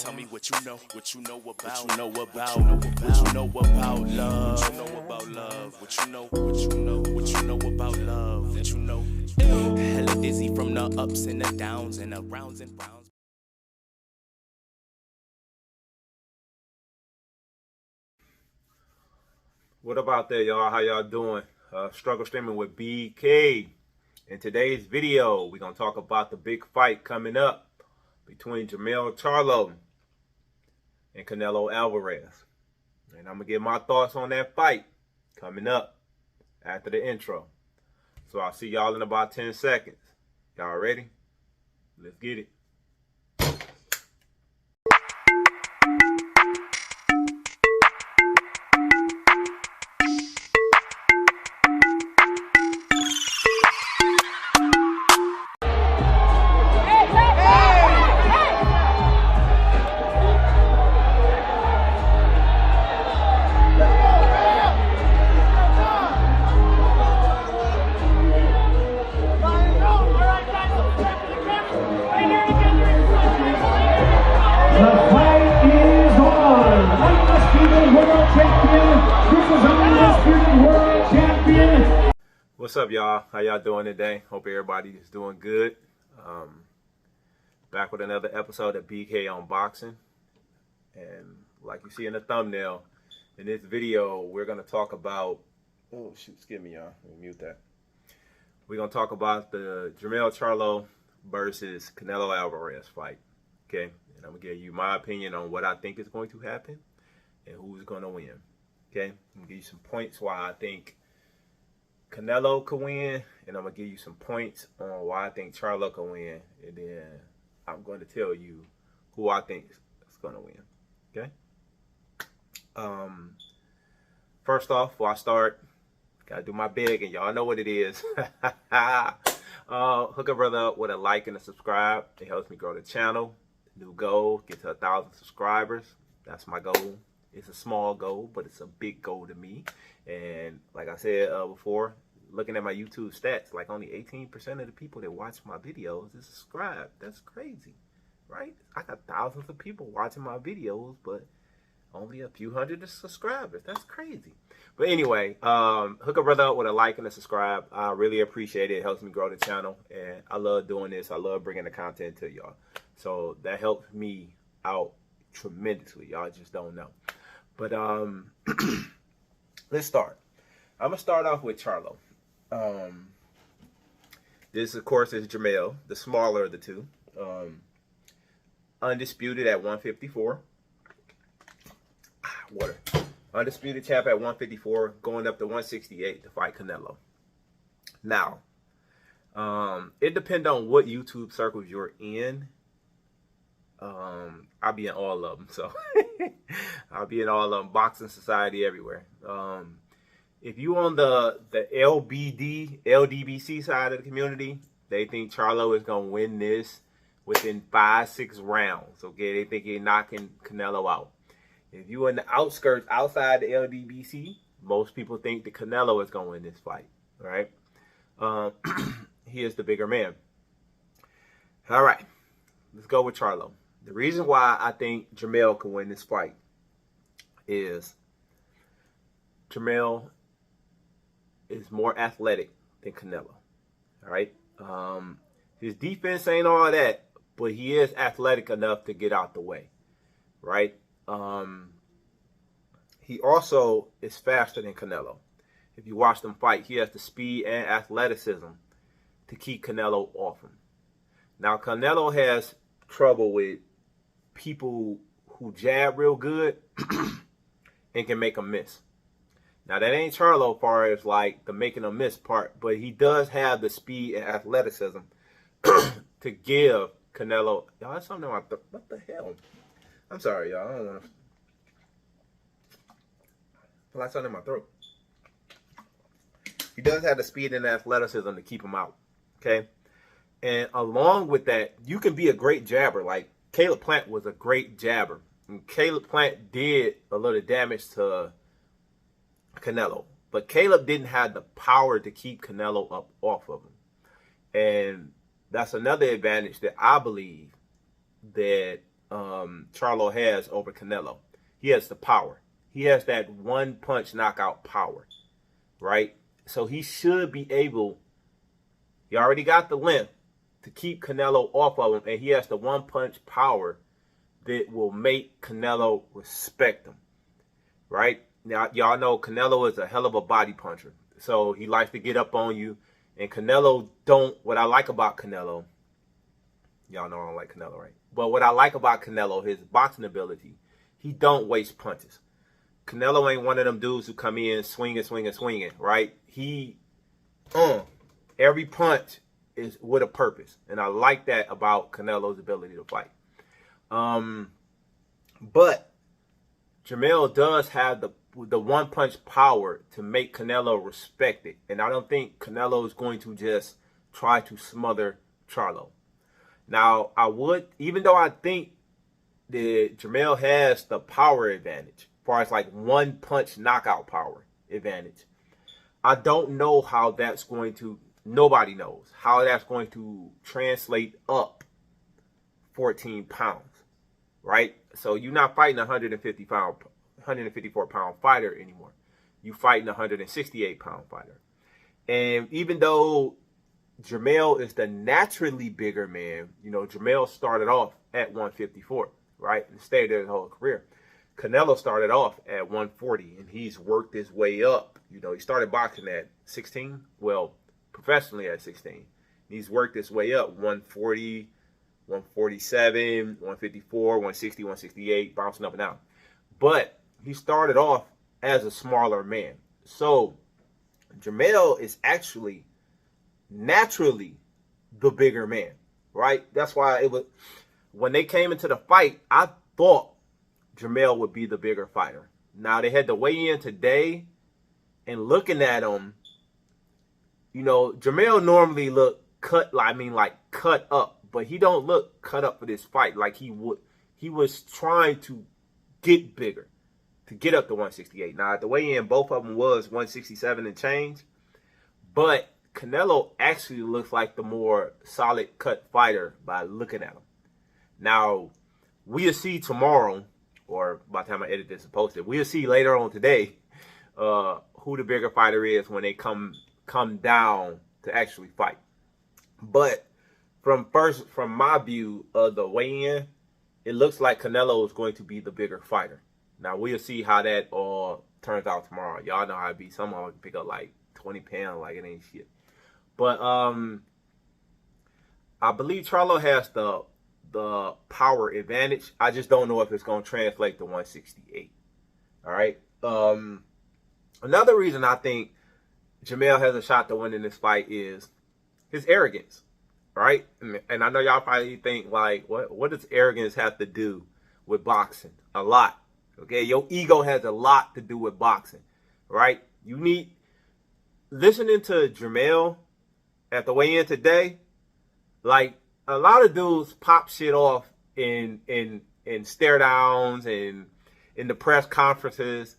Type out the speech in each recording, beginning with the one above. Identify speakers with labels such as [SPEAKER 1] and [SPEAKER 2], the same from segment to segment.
[SPEAKER 1] Tell me what you know about, what you know about love, what you know about love, what you know about love, that you know. Hella dizzy from the ups and the downs and the rounds and rounds.
[SPEAKER 2] What about that, y'all? How y'all doing? Struggle streaming with BK. In today's video, we're going to talk about the big fight coming up between Charlo and Canelo Alvarez. And I'm going to give my thoughts on that fight coming up after the intro. So I'll see y'all in about 10 seconds. Y'all ready? Let's get it. What's up, y'all? How y'all doing today? Hope everybody is doing good. Back with another episode of BK Unboxing. And like you see in the thumbnail, in this video, we're going to talk about... Oh, shoot, excuse me, y'all. Let me mute that. We're going to talk about the Charlo versus Canelo Alvarez fight. Okay? And I'm going to give you my opinion on what I think is going to happen and who's going to win. Okay? I'm going to give you some points why I think Canelo could win, and I'm going to give you some points on why I think Charlo could win, and then I'm going to tell you who I think is going to win, okay? First off, before I start, got to do my begging. Y'all know what it is. Hook a brother up with a like and a subscribe. It helps me grow the channel. New goal, get to 1,000 subscribers. That's my goal. It's a small goal, but it's a big goal to me. And like I said before, looking at my YouTube stats, like only 18% of the people that watch my videos is subscribed. That's crazy, right? I got thousands of people watching my videos, but only a few hundred subscribers. That's crazy. But anyway, hook a brother up with a like and a subscribe. I really appreciate it. It helps me grow the channel, and I love doing this. I love bringing the content to y'all. So that helps me out tremendously. Y'all just don't know. But let's start. I'm going to start off with Charlo. This, of course, is Jermell, the smaller of the two. Undisputed at 154. Water. Undisputed champ at 154, going up to 168 to fight Canelo. Now, it depends on what YouTube circles you're in. I'll be in all of them, so I'll be in all of them. Boxing Society everywhere. If you on the LDBC side of the community, they think Charlo is gonna win this within 5-6 rounds. Okay, they think he's knocking Canelo out. If you in the outskirts outside the LDBC, most people think that Canelo is gonna win this fight. All right, he is the bigger man. All right, let's go with Charlo. The reason why I think Jermell can win this fight is Jermell is more athletic than Canelo. All right? His defense ain't all that, but he is athletic enough to get out the way. Right? He also is faster than Canelo. If you watch them fight, he has the speed and athleticism to keep Canelo off him. Now, Canelo has trouble with people who jab real good and can make them miss. Now, that ain't Charlo as far as like the making a miss part, but he does have the speed and athleticism to give Canelo. Y'all, that's something in my throat. What the hell? I'm sorry, y'all. I don't want to. I feel like something in my throat. He does have the speed and athleticism to keep him out. Okay? And along with that, you can be a great jabber. Like Caleb Plant was a great jabber. And Caleb Plant did a little damage to Canelo. But Caleb didn't have the power to keep Canelo up off of him. And that's another advantage that I believe that Charlo has over Canelo. He has the power. He has that one punch knockout power, right? So he should be able, he already got the length to keep Canelo off of him, and he has the one punch power that will make Canelo respect him, right? Now, y'all know Canelo is a hell of a body puncher. So he likes to get up on you. And Canelo what I like about Canelo, y'all know I don't like Canelo, right? But what I like about Canelo, his boxing ability, he don't waste punches. Canelo ain't one of them dudes who come in swinging, right? Every punch is with a purpose. And I like that about Canelo's ability to fight. But Jermell does have the one punch power to make Canelo respect it. And I don't think Canelo is going to just try to smother Charlo. Now, even though I think that Jermell has the power advantage, as far as like one punch knockout power advantage, I don't know how nobody knows how that's going to translate up 14 pounds, right? So you're not fighting a 154 pound fighter anymore. You fighting a 168 pound fighter. And even though Jermell is the naturally bigger man, Jermell started off at 154, right? And stayed there his whole career. Canelo started off at 140, and he's worked his way up. He started boxing at 16, well, professionally at 16. He's worked his way up, 140, 147, 154, 160, 168, bouncing up and down. But he started off as a smaller man. So Jermell is actually naturally the bigger man, right? That's why when they came into the fight, I thought Jermell would be the bigger fighter. Now they had to weigh in today, and looking at him, Jermell normally look cut up, but he don't look cut up for this fight like he would. He was trying to get bigger, to get up to 168. Now at the weigh-in, both of them was 167 and change, but Canelo actually looks like the more solid cut fighter by looking at him. Now we'll see tomorrow, or by the time I edit this and post it, we'll see later on today who the bigger fighter is when they come down to actually fight. But from my view of the weigh-in, it looks like Canelo is going to be the bigger fighter. Now we'll see how that all turns out tomorrow. Y'all know how it be. Someone can pick up like 20 pounds like it ain't shit. But I believe Charlo has the power advantage. I just don't know if it's going to translate to 168. All right. Another reason I think Jermell has a shot to win in this fight is his arrogance, right? And I know y'all probably think, like, what does arrogance have to do with boxing? A lot. Okay, your ego has a lot to do with boxing, right? Listening to Jermell at the weigh-in today, like, a lot of dudes pop shit off in stare downs and in the press conferences.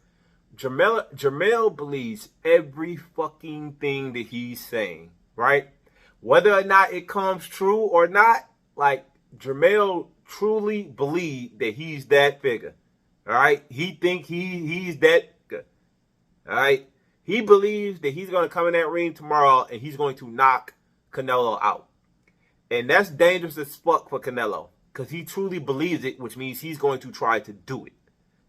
[SPEAKER 2] Jermell believes every fucking thing that he's saying, right? Whether or not it comes true or not, like, Jermell truly believes that he's that figure, all right? He think he's that good, all right? He believes that he's going to come in that ring tomorrow and he's going to knock Canelo out. And that's dangerous as fuck for Canelo because he truly believes it, which means he's going to try to do it.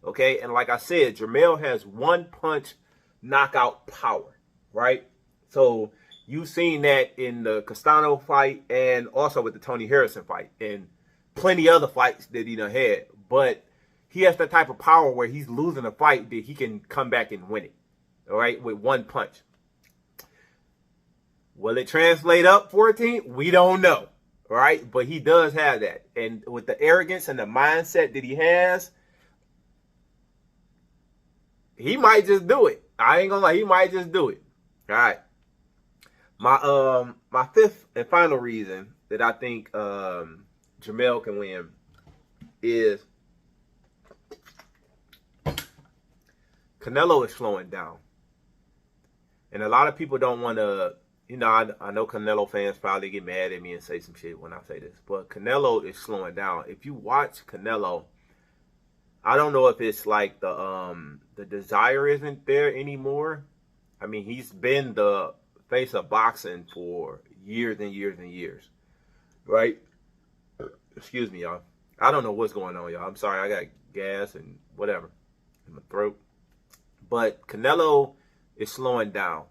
[SPEAKER 2] Okay, and like I said, Jermell has one punch knockout power, right? So you've seen that in the Castano fight and also with the Tony Harrison fight and plenty other fights that he done had. But he has that type of power where he's losing a fight that he can come back and win it, all right, with one punch. Will it translate up 14? We don't know, right? But he does have that. And with the arrogance and the mindset that he has, he might just do it. I ain't gonna lie, he might just do it. All right. My fifth and final reason that I think Jermell can win is Canelo is slowing down. And a lot of people don't want to you know, I know Canelo fans probably get mad at me and say some shit when I say this, but Canelo is slowing down. If you watch Canelo, I don't know if it's like the desire isn't there anymore. I mean, he's been the face of boxing for years and years and years, right? Excuse me, y'all. I don't know what's going on, y'all. I'm sorry. I got gas and whatever in my throat. But Canelo is slowing down.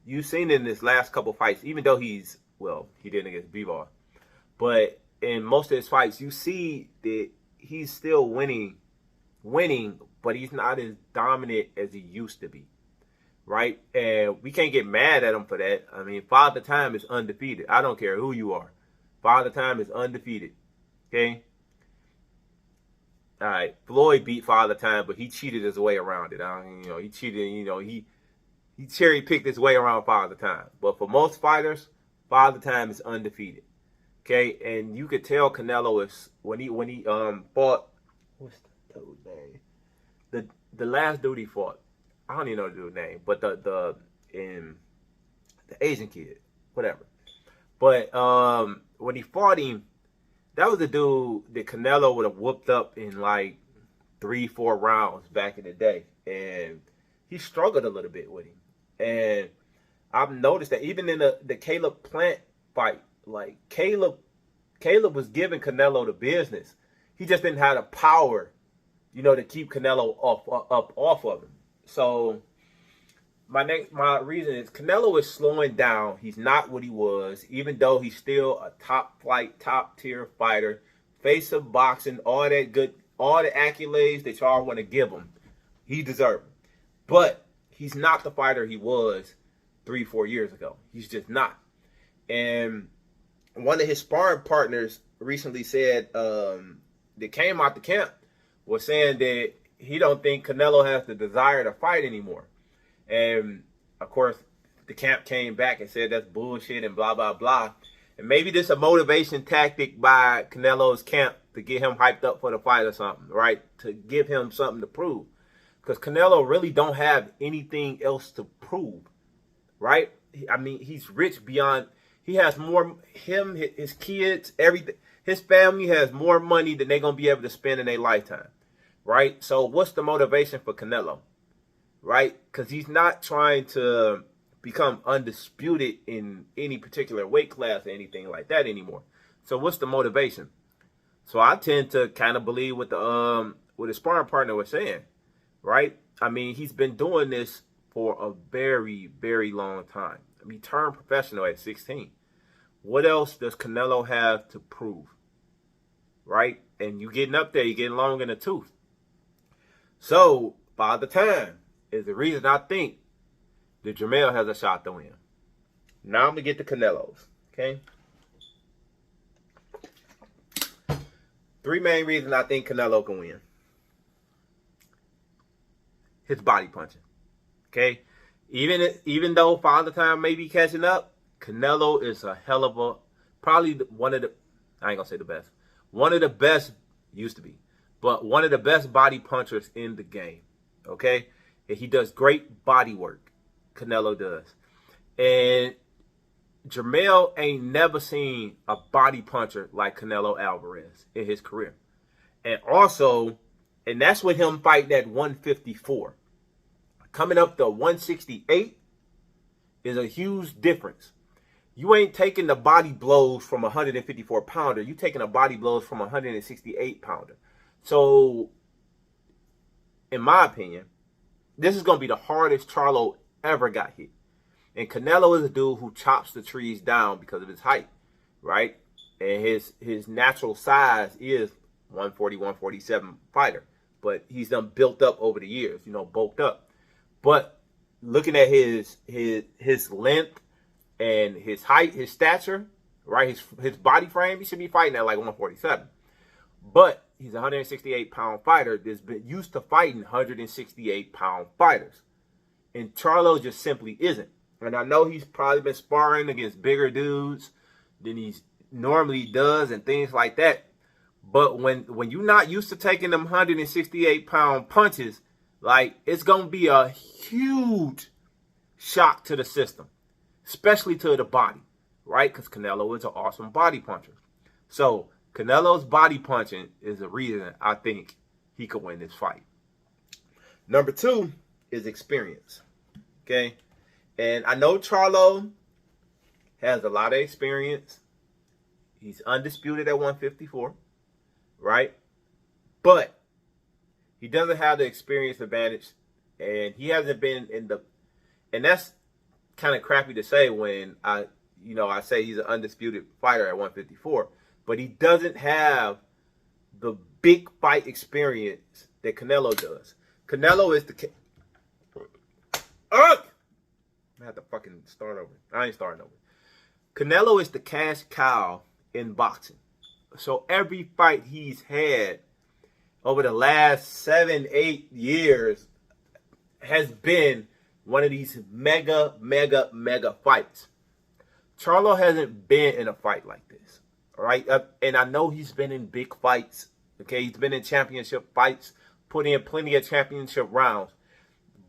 [SPEAKER 2] You've seen in his last couple fights, even though he didn't against Bivol, but in most of his fights, you see that he's still winning, but he's not as dominant as he used to be, right? And we can't get mad at him for that. I mean, Father Time is undefeated. I don't care who you are. Father Time is undefeated, okay? All right, Floyd beat Father Time, but he cheated his way around it. He cheated, he cherry-picked his way around Father Time. But for most fighters, Father Time is undefeated. Okay, and you could tell Canelo is when he fought, what's the dude's name? The last dude he fought, I don't even know the dude's name, but the Asian kid, whatever. But when he fought him, that was the dude that Canelo would have whooped up in like 3-4 rounds back in the day, and he struggled a little bit with him. And I've noticed that even in the Caleb Plant fight, like Caleb was giving Canelo the business. He just didn't have the power, to keep Canelo off of him. So my reason is Canelo is slowing down. He's not what he was, even though he's still a top tier fighter, face of boxing, all the accolades that y'all want to give him. He deserves them. But he's not the fighter he was 3-4 years ago. He's just not. And one of his sparring partners recently said that came out the camp was saying that he don't think Canelo has the desire to fight anymore. And of course, the camp came back and said that's bullshit and blah, blah, blah. And maybe this is a motivation tactic by Canelo's camp to get him hyped up for the fight or something, right? To give him something to prove. Because Canelo really don't have anything else to prove, right? I mean, he's rich beyond, he has more, his kids, everything. His family has more money than they're going to be able to spend in their lifetime, right? So what's the motivation for Canelo, right? Because he's not trying to become undisputed in any particular weight class or anything like that anymore. So what's the motivation? So I tend to kind of believe what his sparring partner was saying. Right? I mean, he's been doing this for a very, very long time. I mean, he turned professional at 16. What else does Canelo have to prove? Right? And you getting up there, you're getting long in the tooth. So, Father Time is the reason I think that Jermell has a shot to win. Now I'm going to get to Canelo's. Okay? 3 main reasons I think Canelo can win. His body punching. Okay? Even though Father Time may be catching up, Canelo is a hell of a, probably one of the, I ain't going to say the best. One of the best, used to be, but one of the best body punchers in the game. Okay? And he does great body work. Canelo does. And Jermell ain't never seen a body puncher like Canelo Alvarez in his career. And also, and that's with him fighting at 154. Coming up to 168 is a huge difference. You ain't taking the body blows from a 154 pounder. You taking the body blows from a 168 pounder. So, in my opinion, this is going to be the hardest Charlo ever got hit. And Canelo is a dude who chops the trees down because of his height, right? And his natural size is 140, 147 fighter. But he's done built up over the years, bulked up. But looking at his length and his height, his stature, right? His body frame, he should be fighting at like 147. But he's a 168-pound fighter that's been used to fighting 168-pound fighters. And Charlo just simply isn't. And I know he's probably been sparring against bigger dudes than he normally does and things like that. But when you're not used to taking them 168-pound punches, like, it's going to be a huge shock to the system. especially to the body, right? Because Canelo is an awesome body puncher. So Canelo's body punching is the reason I think he could win this fight. Number 2 is experience. Okay? And I know Charlo has a lot of experience. He's undisputed at 154, right? But he doesn't have the experience advantage, and he hasn't been in the, and that's kind of crappy to say when I say he's an undisputed fighter at 154, but he doesn't have the big fight experience that Canelo does. Canelo is the I have to fucking start over. I ain't starting over. Canelo is the cash cow in boxing. So every fight he's had over the last 7-8 years has been one of these mega fights. Charlo hasn't been in a fight like this, all right? And I know he's been in big fights, okay? He's been in championship fights, put in plenty of championship rounds,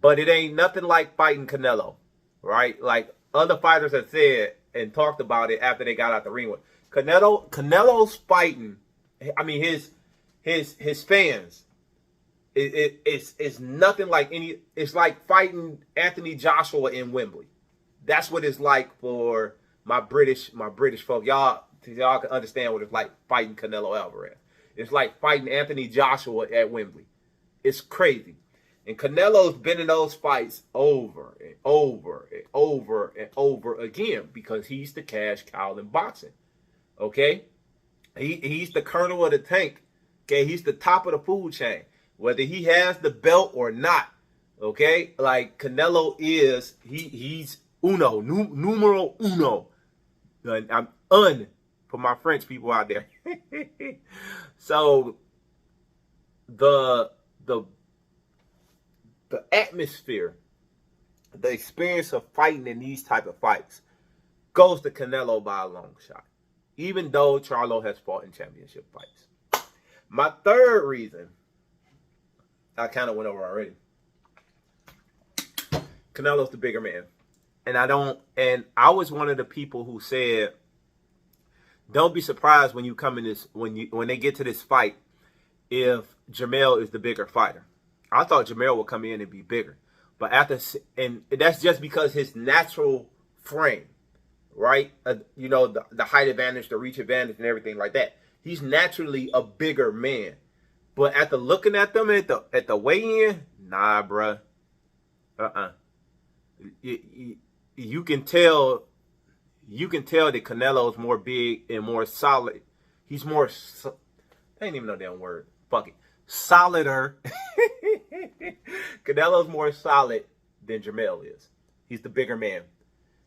[SPEAKER 2] but it ain't nothing like fighting Canelo, right? Like other fighters have said and talked about it after they got out the ring with Canelo's fighting. I mean, his fans. It's nothing like any. It's like fighting Anthony Joshua in Wembley. That's what it's like for my British folk. Y'all can understand what it's like fighting Canelo Alvarez. It's like fighting Anthony Joshua at Wembley. It's crazy. And Canelo's been in those fights over and over and over and over again because he's the cash cow in boxing. Okay? He's the colonel of the tank. Okay? He's the top of the food chain. Whether he has the belt or not. Okay? Like Canelo is, he's uno, numero uno. I'm for my French people out there. So the atmosphere, the experience of fighting in these type of fights goes to Canelo by a long shot, even though Charlo has fought in championship fights. My third reason, I kind of went over already. Canelo's the bigger man. And I was one of the people who said, don't be surprised when you come in this, when they get to this fight, if Jermell is the bigger fighter. I thought Jermell would come in and be bigger. But and that's just because his natural frame, right? The height advantage, the reach advantage, and everything like that. He's naturally a bigger man. But after looking at them at the weigh-in, nah, bruh. You can tell that Canelo's more big and more solid. He's more, I ain't even know the damn word. Fuck it. Solider. Canelo's more solid than Jermell is. He's the bigger man.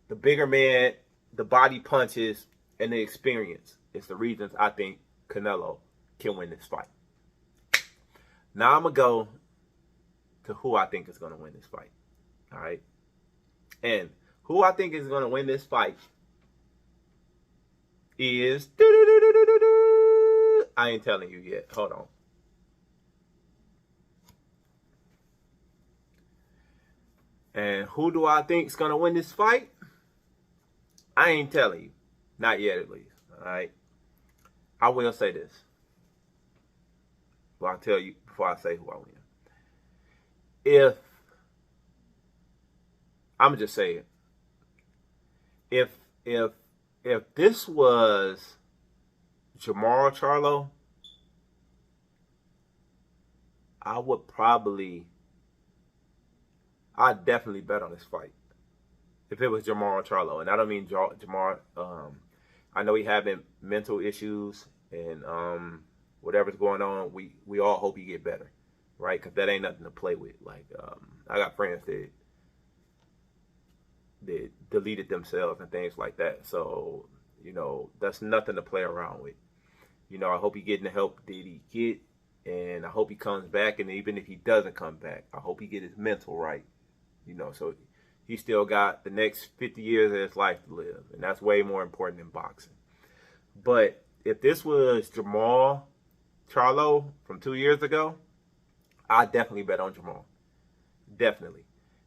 [SPEAKER 2] The bigger man, the body punches, and the experience is the reasons I think Canelo can win this fight. Now I'm going to go to who I think is going to win this fight. All right? And who I think is going to win this fight is... I ain't telling you yet. Hold on. And who do I think is going to win this fight? I ain't telling you. Not yet, at least. All right? I will say this. Well, I'll tell you before I say who I win. I'm just saying, if this was Jamar Charlo, I'd definitely bet on this fight. If it was Jamar Charlo, and I don't mean Jamar. I know he having mental issues and whatever's going on. We all hope he get better, right? Because that ain't nothing to play with. Like I got friends that deleted themselves and things like that. So, that's nothing to play around with. I hope he getting the help that he get, and I hope he comes back. And even if he doesn't come back, I hope he get his mental right. So he still got the next 50 years of his life to live, and that's way more important than boxing. But if this was Jamal Charlo from 2 years ago, I'd definitely bet on Jamal. Definitely.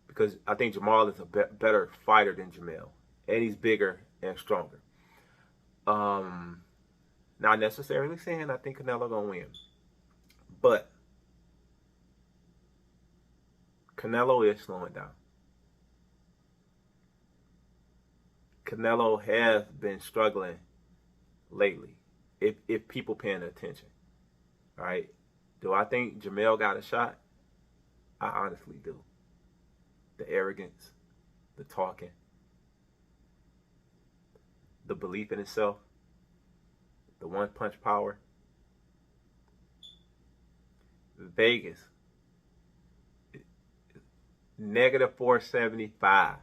[SPEAKER 2] Because I think Jamal is a better fighter than Jermell. and he's bigger and stronger. Not necessarily saying I think Canelo gonna win, but Canelo is slowing down. Canelo has been struggling lately. If people paying attention, all right. Do I think Jamel got a shot? I honestly do. The arrogance, the talking, the belief in itself, the one punch power. Vegas, negative 475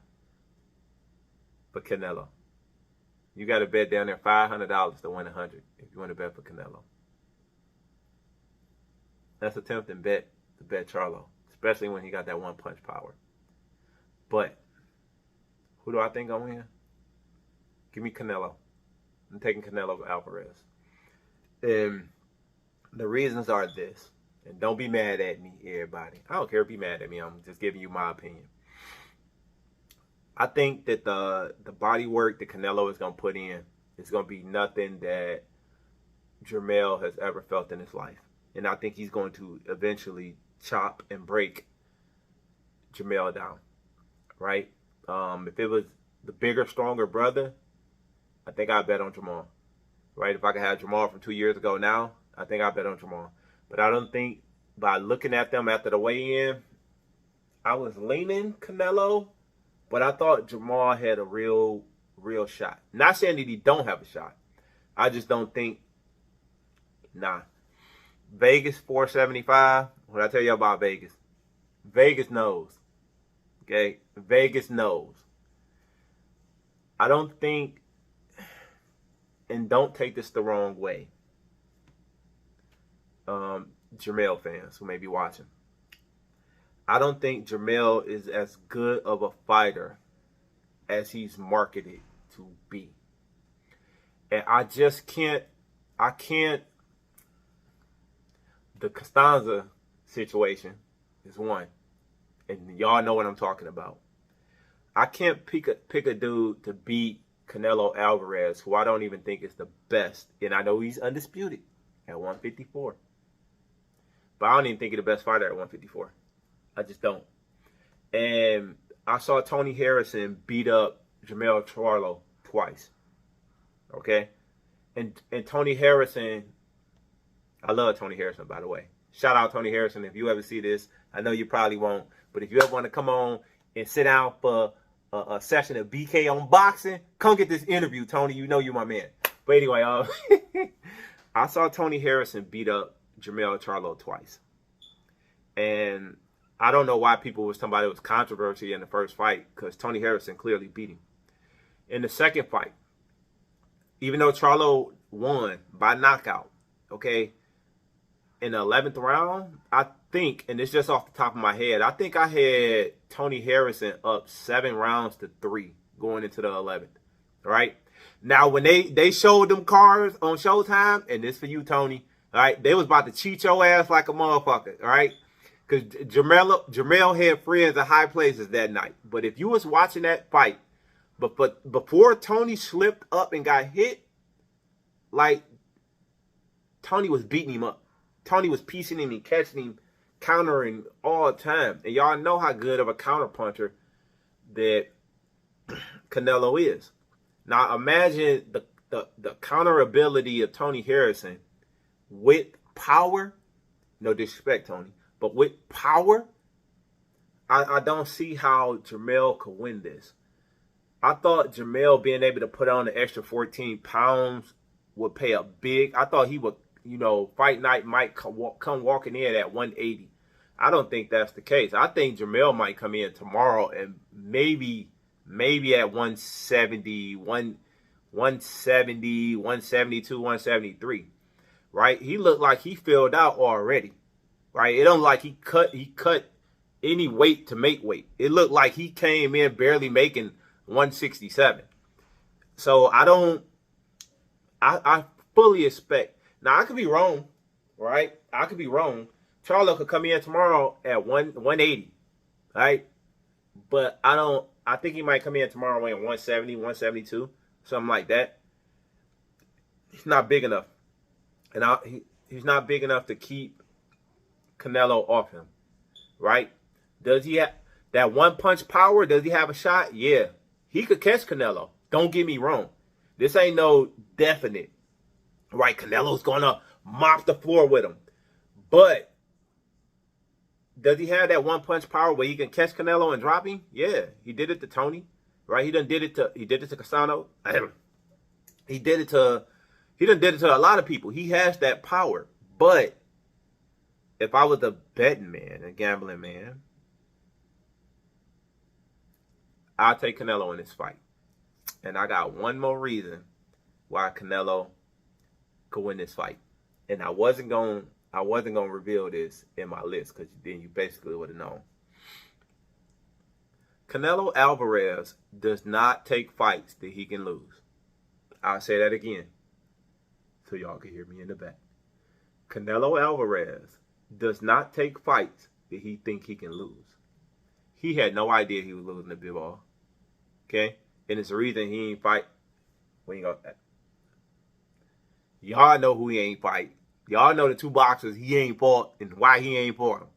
[SPEAKER 2] for Canelo. You got to bet down there $500 to win 100 if you want to bet for Canelo. That's a tempting bet to bet Charlo, especially when he got that one punch power. But who do I think gonna win? Give me Canelo. I'm taking Canelo over Alvarez. And the reasons are this. And don't be mad at me, everybody. I don't care if you be mad at me. I'm just giving you my opinion. I think that the body work that Canelo is going to put in is going to be nothing that Jermell has ever felt in his life. And I think he's going to eventually chop and break Jermell down, right? If it was the bigger, stronger brother, I think I'd bet on Jamal, right? If I could have Jamal from 2 years ago now, I think I'd bet on Jamal. But I don't think, by looking at them after the weigh-in, I was leaning Canelo, but I thought Jamal had a real shot. Not saying that he don't have a shot. I just don't think, nah. Vegas 475. What I tell you about Vegas? Vegas knows. Okay? Vegas knows. I don't think, and don't take this the wrong way, Jermell fans who may be watching, I don't think Jermell is as good of a fighter as he's marketed to be. And I can't, the Costanza situation is one. And y'all know what I'm talking about. I can't pick a dude to beat Canelo Alvarez, who I don't even think is the best. And I know he's undisputed at 154. But I don't even think he's the best fighter at 154. I just don't. And I saw Tony Harrison beat up Jermell Charlo twice. Okay? And Tony Harrison, I love Tony Harrison, by the way. Shout out Tony Harrison. If you ever see this, I know you probably won't. But if you ever want to come on and sit down for a session of BK on boxing, come get this interview, Tony. You know you're my man. But anyway, I saw Tony Harrison beat up Jermell Charlo twice. And I don't know why people was talking about it was controversy in the first fight, because Tony Harrison clearly beat him. In the second fight, even though Charlo won by knockout, okay, in the 11th round, I think, and it's just off the top of my head, I think I had Tony Harrison up 7-3 going into the 11th, right? Now, when they showed them cards on Showtime, and this for you, Tony, all right, they was about to cheat your ass like a motherfucker, all right? Because Jermell had friends in high places that night. But if you was watching that fight, but before Tony slipped up and got hit, like, Tony was beating him up. Tony was piecing him and catching him, countering all the time. And y'all know how good of a counterpuncher that Canelo is. Now imagine the counter ability of Tony Harrison with power. No disrespect, Tony. But with power, I don't see how Jermell could win this. I thought Jermell being able to put on an extra 14 pounds would pay a big. I thought he would, fight night might come walking in at 180. I don't think that's the case. I think Jermell might come in tomorrow and maybe at 170, 170, 172, 173. Right? He looked like he filled out already. Right? It don't like he cut any weight to make weight. It looked like he came in barely making 167. So I fully expect. Now I could be wrong, right? I could be wrong. Charlo could come in tomorrow at 180, right? But I I think he might come in tomorrow weighing 170, 172, something like that. He's not big enough. And he's not big enough to keep Canelo off him, right? Does he have that one punch power? Does he have a shot? Yeah. He could catch Canelo. Don't get me wrong. This ain't no definite, right? Canelo's going to mop the floor with him. But does he have that one punch power where he can catch Canelo and drop him? Yeah. He did it to Tony, right? He did it to Casano. He did it to a lot of people. He has that power. But if I was a betting man, a gambling man, I'll take Canelo in this fight. And I got one more reason why Canelo could win this fight. And I wasn't gonna reveal this in my list, because then you basically would have known. Canelo Alvarez does not take fights that he can lose. I'll say that again so y'all can hear me in the back. Canelo Alvarez does not take fights that he think he can lose. He had no idea he was losing the Bivol. Okay? And it's the reason he ain't fight. Y'all know who he ain't fight. Y'all know the two boxers he ain't fought and why he ain't fought them.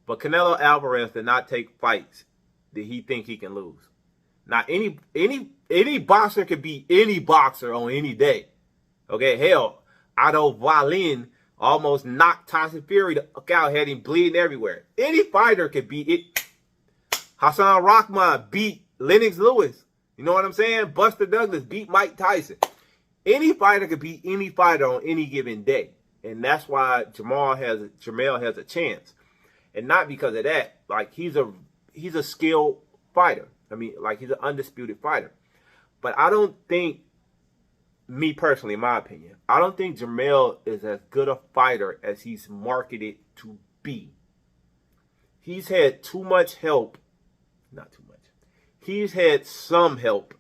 [SPEAKER 2] But Canelo Alvarez did not take fights that he think he can lose. Now, any boxer can beat any boxer on any day. Okay? Hell, Otto Wallin almost knocked Tyson Fury out, had him bleeding everywhere. Any fighter could beat it. Hassan Rahman beat Lennox Lewis. You know what I'm saying? Buster Douglas beat Mike Tyson. Any fighter could beat any fighter on any given day. And that's why Jamel has a chance. And not because of that. Like, he's a skilled fighter. I mean, like, he's an undisputed fighter. But I don't think, me personally, in my opinion, I don't think Jamel is as good a fighter as he's marketed to be. He's had too much help. Not too much. He's had some help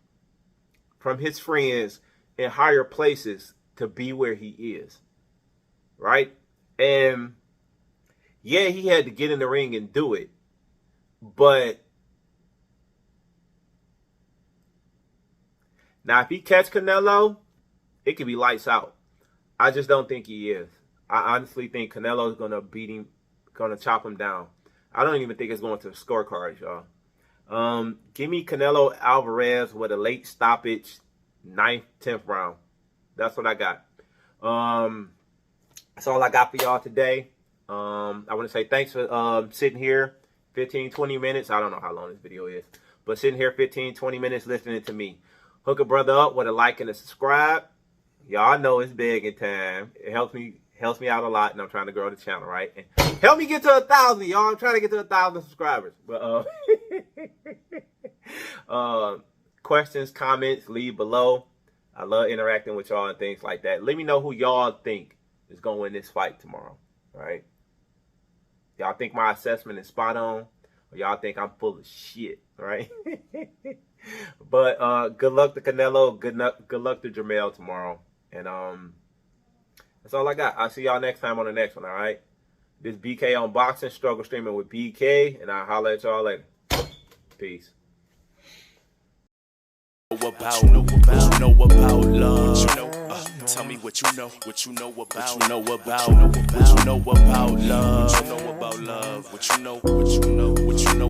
[SPEAKER 2] from his friends in higher places to be where he is. Right? And yeah, he had to get in the ring and do it. But now, if he catch Canelo, it could be lights out. I just don't think he is. I honestly think Canelo is going to beat him, going to chop him down. I don't even think it's going to the scorecards, y'all. Give me Canelo Alvarez with a late stoppage, 9th, 10th round. That's what I got. That's all I got for y'all today. I want to say thanks for sitting here 15, 20 minutes. I don't know how long this video is, but sitting here 15, 20 minutes listening to me. Hook a brother up with a like and a subscribe. Y'all know it's big in time. It helps me out a lot, and I'm trying to grow the channel, right? And help me get to 1,000, y'all. I'm trying to get to 1,000 subscribers. But questions, comments, leave below. I love interacting with y'all and things like that. Let me know who y'all think is going to win this fight tomorrow, right? Y'all think my assessment is spot on, or y'all think I'm full of shit, right? But good luck to Canelo. Good luck to Jamel tomorrow. And that's all I got. I'll see y'all next time on the next one, all right? This BK on Boxing, Struggle Streaming with BK, and I'll holler at y'all later. Peace.
[SPEAKER 1] What you know about love. Tell me what you know about, what you know about love, what you know about love, what you know.